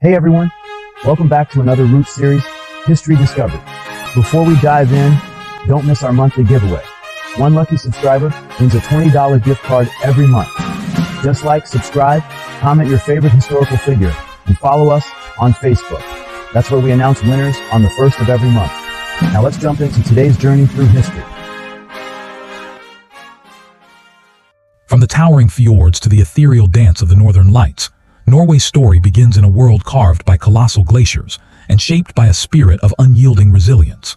Hey everyone, welcome back to another Root series, History Discovered. Before we dive in, don't miss our monthly giveaway. One lucky subscriber wins a $20 gift card every month. Just like, subscribe, comment your favorite historical figure, and follow us on Facebook. That's where we announce winners on the first of every month. Now let's jump into today's journey through history. From the towering fjords to the ethereal dance of the northern lights, Norway's story begins in a world carved by colossal glaciers and shaped by a spirit of unyielding resilience.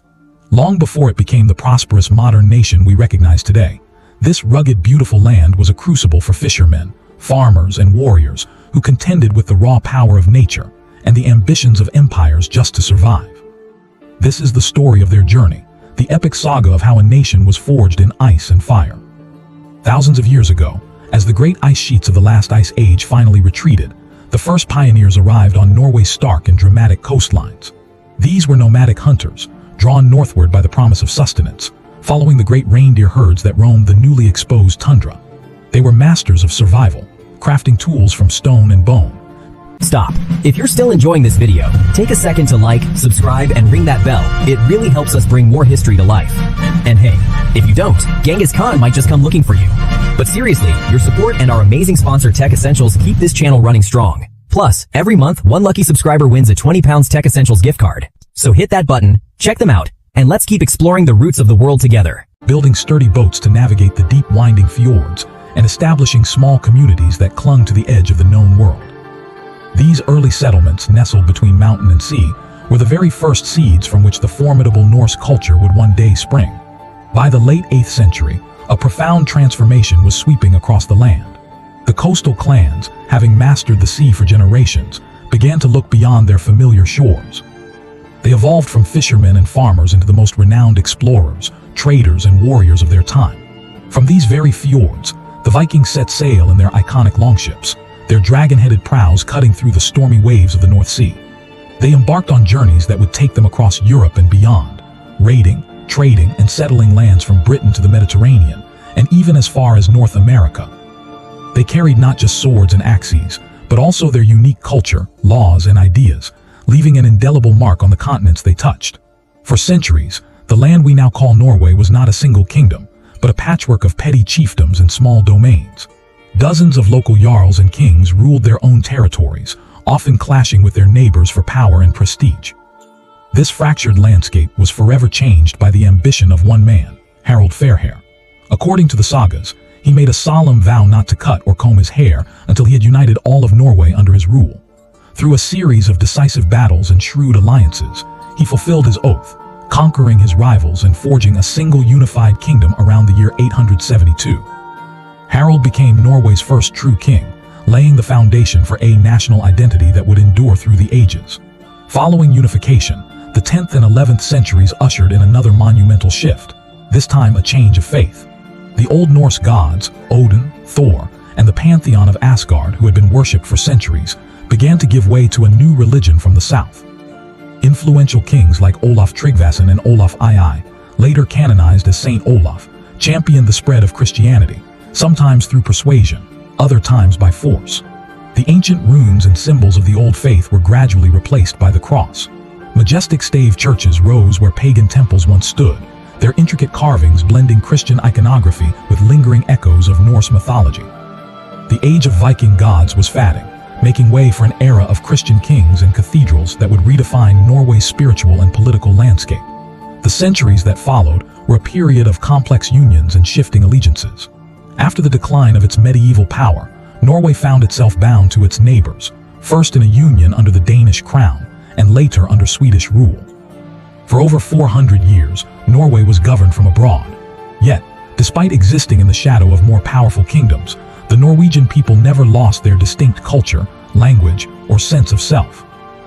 Long before it became the prosperous modern nation we recognize today, this rugged, beautiful land was a crucible for fishermen, farmers, and warriors who contended with the raw power of nature and the ambitions of empires just to survive. This is the story of their journey, the epic saga of how a nation was forged in ice and fire. Thousands of years ago, as the great ice sheets of the last ice age finally retreated, the first pioneers arrived on Norway's stark and dramatic coastlines. These were nomadic hunters, drawn northward by the promise of sustenance, following the great reindeer herds that roamed the newly exposed tundra. They were masters of survival, crafting tools from stone and bone. Stop. If you're still enjoying this video, take a second to like, subscribe, and ring that bell. It really helps us bring more history to life. And hey, if you don't, Genghis Khan might just come looking for you. But seriously, your support and our amazing sponsor Tech Essentials keep this channel running strong. Plus, every month, one lucky subscriber wins a £20 Tech Essentials gift card. So hit that button, check them out, and let's keep exploring the roots of the world together. Building sturdy boats to navigate the deep winding fjords and establishing small communities that clung to the edge of the known world. These early settlements, nestled between mountain and sea, were the very first seeds from which the formidable Norse culture would one day spring. By the late 8th century, a profound transformation was sweeping across the land. The coastal clans, having mastered the sea for generations, began to look beyond their familiar shores. They evolved from fishermen and farmers into the most renowned explorers, traders, and warriors of their time. From these very fjords, the Vikings set sail in their iconic longships, their dragon-headed prows cutting through the stormy waves of the North Sea. They embarked on journeys that would take them across Europe and beyond, raiding, trading, and settling lands from Britain to the Mediterranean, and even as far as North America. They carried not just swords and axes, but also their unique culture, laws, and ideas, leaving an indelible mark on the continents they touched. For centuries, the land we now call Norway was not a single kingdom, but a patchwork of petty chiefdoms and small domains. Dozens of local jarls and kings ruled their own territories, often clashing with their neighbors for power and prestige. This fractured landscape was forever changed by the ambition of one man, Harald Fairhair. According to the sagas, he made a solemn vow not to cut or comb his hair until he had united all of Norway under his rule. Through a series of decisive battles and shrewd alliances, he fulfilled his oath, conquering his rivals and forging a single unified kingdom around the year 872. Harald became Norway's first true king, laying the foundation for a national identity that would endure through the ages. Following unification, the 10th and 11th centuries ushered in another monumental shift, this time a change of faith. The Old Norse gods, Odin, Thor, and the pantheon of Asgard, who had been worshipped for centuries, began to give way to a new religion from the south. Influential kings like Olaf Tryggvason and Olaf II, later canonized as Saint Olaf, championed the spread of Christianity, sometimes through persuasion, other times by force. The ancient runes and symbols of the old faith were gradually replaced by the cross. Majestic stave churches rose where pagan temples once stood, their intricate carvings blending Christian iconography with lingering echoes of Norse mythology. The age of Viking gods was fading, making way for an era of Christian kings and cathedrals that would redefine Norway's spiritual and political landscape. The centuries that followed were a period of complex unions and shifting allegiances. After the decline of its medieval power, Norway found itself bound to its neighbors, first in a union under the Danish crown, and later under Swedish rule. For over 400 years, Norway was governed from abroad. Yet, despite existing in the shadow of more powerful kingdoms, the Norwegian people never lost their distinct culture, language, or sense of self.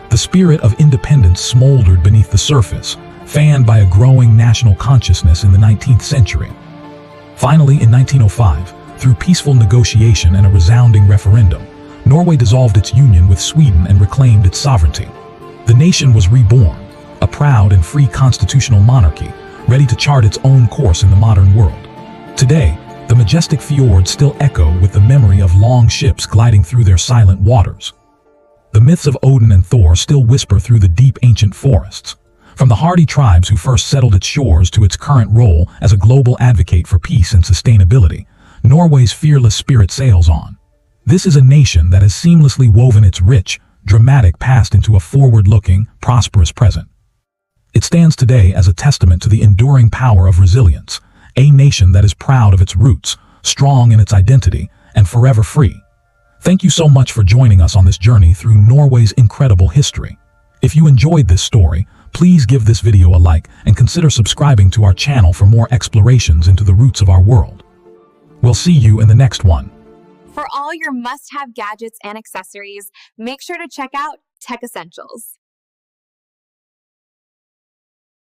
The spirit of independence smoldered beneath the surface, fanned by a growing national consciousness in the 19th century. Finally, in 1905, through peaceful negotiation and a resounding referendum, Norway dissolved its union with Sweden and reclaimed its sovereignty. The nation was reborn, a proud and free constitutional monarchy, ready to chart its own course in the modern world. Today, the majestic fjords still echo with the memory of long ships gliding through their silent waters. The myths of Odin and Thor still whisper through the deep ancient forests. From the hardy tribes who first settled its shores to its current role as a global advocate for peace and sustainability, Norway's fearless spirit sails on. This is a nation that has seamlessly woven its rich, dramatic past into a forward-looking, prosperous present. It stands today as a testament to the enduring power of resilience, a nation that is proud of its roots, strong in its identity, and forever free. Thank you so much for joining us on this journey through Norway's incredible history. If you enjoyed this story, please give this video a like and consider subscribing to our channel for more explorations into the roots of our world. We'll see you in the next one. For all your must-have gadgets and accessories, make sure to check out Tech Essentials.